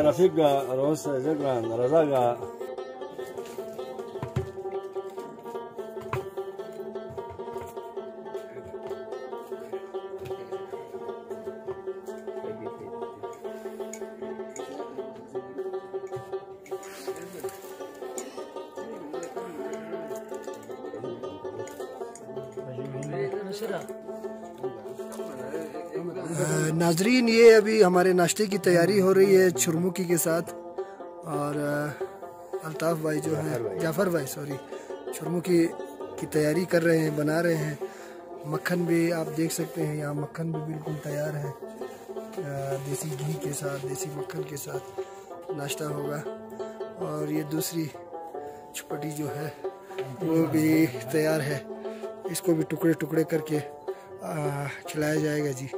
Rafika Rosa Zagran Razaga नाजरीन, ये अभी हमारे नाश्ते की तैयारी हो रही है चुरमुकी के साथ। और अल्ताफ़ भाई जो है, जाफ़र भाई सॉरी, चुरमुकी की तैयारी कर रहे हैं, बना रहे हैं। मक्खन भी आप देख सकते हैं, यहाँ मक्खन भी बिल्कुल तैयार है। देसी घी के साथ, देसी मक्खन के साथ नाश्ता होगा। और ये दूसरी चुपटी जो है वो भी तैयार है, इसको भी टुकड़े टुकड़े करके खिलाया जाएगा जी।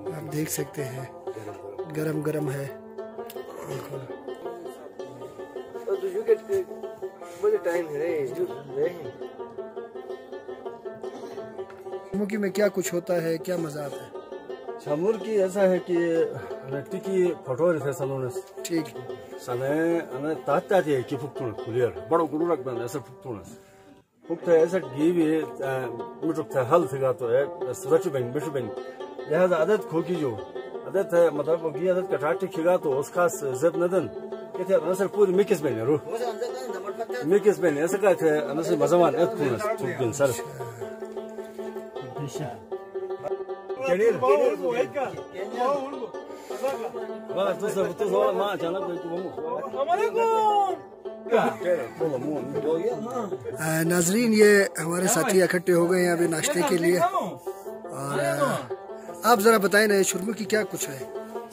आप देख सकते हैं गरम गरम है बिल्कुल। चुरमुकी में क्या कुछ होता है, क्या मजा आता है? शामुर की ऐसा है कि व्यक्ति की फोटो रहते सलोने ठीक सने अने तात्याती है कि फुक्तुन कुलियर बड़ो गुरु रख बंद ऐसा फुक्तुन फुक्त है ऐसा घी भी मुझे हल फिगा तो है सुरक्षित बैंक बिशु बैंक लिहाजा आदत खोकी जो आदत है मतलब वो घी आदत कटाटी खिगा तो उसका जब नदन कहते हैं अनसर पूरी मिकिस बने रू मिकिस बने ऐसा कहते हैं अनसर मज़मान एक पुनस चुप्पन sir Kenir. Wah, tu soal mak jangan kau itu kamu. नाजरीन, ये हमारे साथी इकट्ठे हो गए हैं अभी नाश्ते के लिए। और आप जरा बताएं ना, चुरमुकी क्या कुछ है?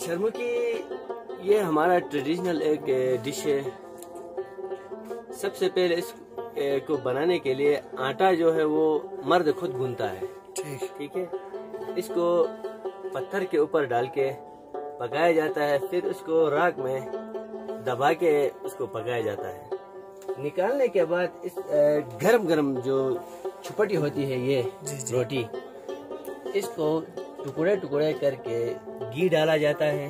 चुरमुकी ये हमारा ट्रेडिशनल एक डिश है। सबसे पहले इसको बनाने के लिए आटा जो है वो मर्द खुद गूंथता है। ठीक है, इसको पत्थर के ऊपर डाल के पकाया जाता है, फिर उसको राख में दबा के उसको पकाया जाता है। निकालने के बाद इस गरम गरम जो चुपटी होती है ये रोटी, इसको टुकड़े टुकड़े करके घी डाला जाता है।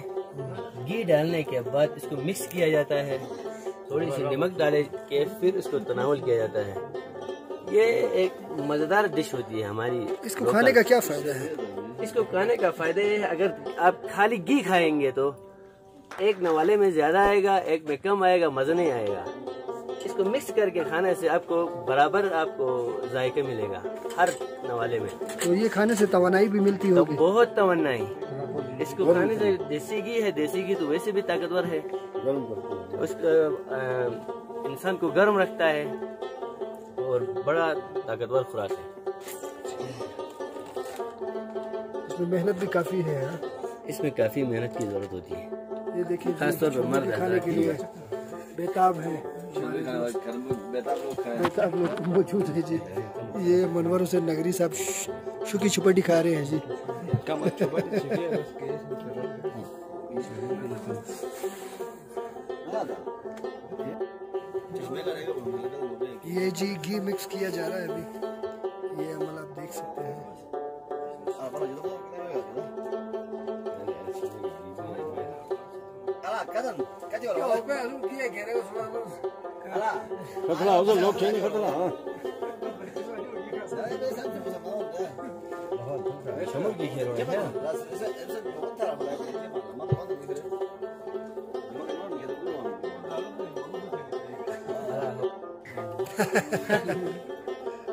घी डालने के बाद इसको मिक्स किया जाता है, थोड़ी सी नमक डाले के फिर उसको तनावल किया जाता है। ये एक मजेदार डिश होती है हमारी। इसको खाने का क्या फायदा है? इसको खाने का फायदा है, अगर आप खाली घी खाएंगे तो एक नवाले में ज्यादा आएगा, एक में कम आएगा, मजा नहीं आएगा। इसको मिक्स करके खाने से आपको बराबर आपको जायका मिलेगा हर नवाले में। तो ये खाने से तवानाई भी मिलती होगी? तो बहुत तवन्नाई इसको खाने से। देसी घी है, देसी घी तो वैसे भी ताकतवर है, उसका इंसान को गर्म रखता है और बड़ा ताकतवर खुराक है। इसमें मेहनत भी काफी है। इसमें काफी मेहनत की जरूरत होती है। ये देखिए खासतौर पर मर्द खाने के लिए बेताब है, बेताब लोग मौजूद है जी। ये मनवर हुसैन नगरी साहब शुकी चुपटी खा रहे हैं जी। ये जी घी मिक्स किया जा रहा है अभी, ये अमल आप देख सकते हैं। खतरा उधर लोग खेलने खतरा समझ की खेल रहे हैं।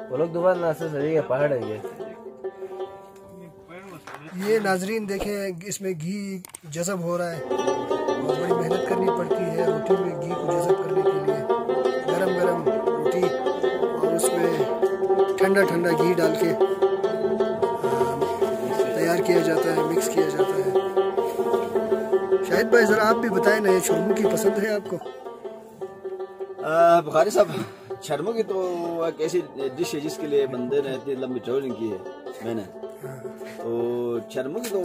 वो लोग दोबारा से सही है, पहाड़ है ये नाजरीन देखें, इसमें घी जज़ब हो रहा है और बड़ी मेहनत करनी पड़ती है रोटी में घी को जज़ब करने के लिए। गरम गरम रोटी और उसमें ठंडा ठंडा घी डाल के तैयार किया जाता है, मिक्स किया जाता है। शाहिद भाई जरा आप भी बताएं ना, ये चुरमुकी पसंद है आपको? बुखारी साहब, चुरमुकी तो एक ऐसी डिश है जिसके लिए बंदे ने इतनी लंबी ट्रेवलिंग की है मैंने। तो चुरमुकी तो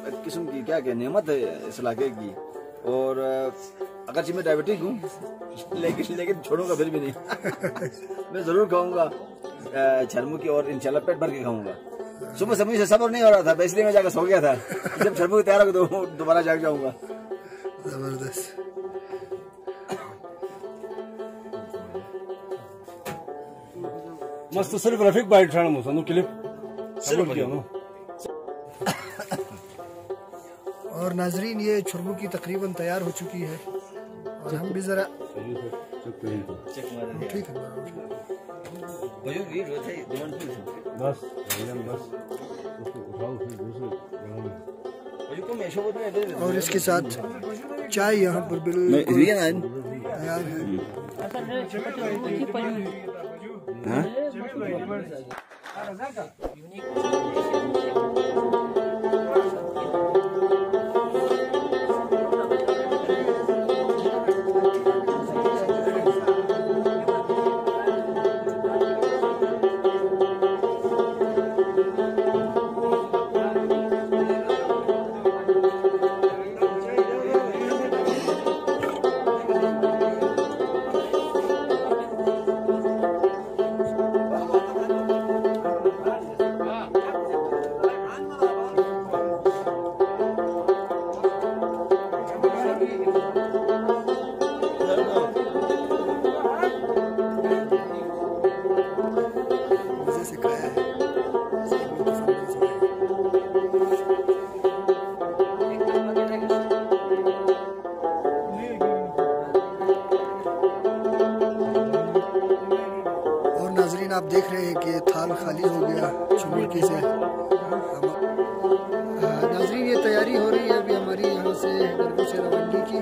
एक किस्म की क्या क्या नेमत है इस इलाके की। और अगर मैं डायबिटिक हूँ लेकिन छोड़ूंगा फिर भी नहीं। मैं जरूर खाऊंगा चुरमुकी और इंशाल्लाह पेट भर के खाऊंगा। सुबह से मुझे सब्र नहीं हो रहा था, इसलिए मैं जाकर सो गया था। जब छरमुख तैयार हो तो दोबारा जाग जाऊंगा। जबरदस्त। मस्त सिर्फ रफीक भाई ठाण मुझे क्लिप सिर्फ किया ना। और नाजरीन ये छुरमुकी तकरीबन तैयार हो चुकी है और हम भी जरा ठीक है बस बस और इसके साथ चाय यहाँ पर बिल्कुल तैयार है। नाजरीन आप देख रहे हैं कि थाल खाली हो गया छुरमुकी से। नाजरीन ये तैयारी हो रही है अभी हमारी यहाँ से गरबू से रवानगी की।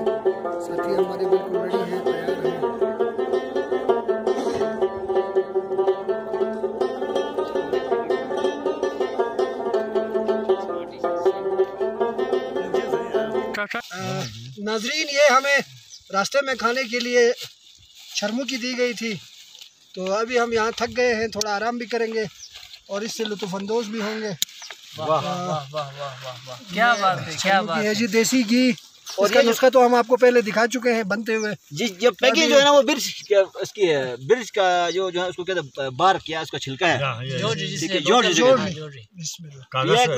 साथी हमारे बिल्कुल रेडी हैं, तैयार हैं। नाजरीन ये हमें रास्ते में खाने के लिए छरमुकी दी गई थी, तो अभी हम यहाँ थक गए हैं, थोड़ा आराम भी करेंगे और इससे लुत्फानंदोज भी होंगे। वाह वाह वाह वाह वाह वाह, क्या बात है, क्या बात है जी। देसी घी और इसका नुस्खा तो हम आपको पहले दिखा चुके हैं बनते हुए। जी जो पैकिंग जो है ना वो बिर्च इसकी है, बिर्च का जो है उसको कहते हैं बार किया उसका छिलका है,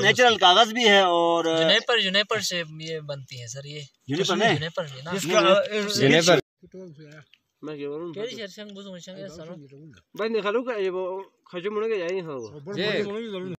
नेचुरल कागज भी है और जुनेपर से ये बनती है सर। ये जुनेपर मैं क्या बोलूं केरी शर्षंग बुजुंग शंग सरो भाई निकालो का ये वो खजू मुने के जाई हां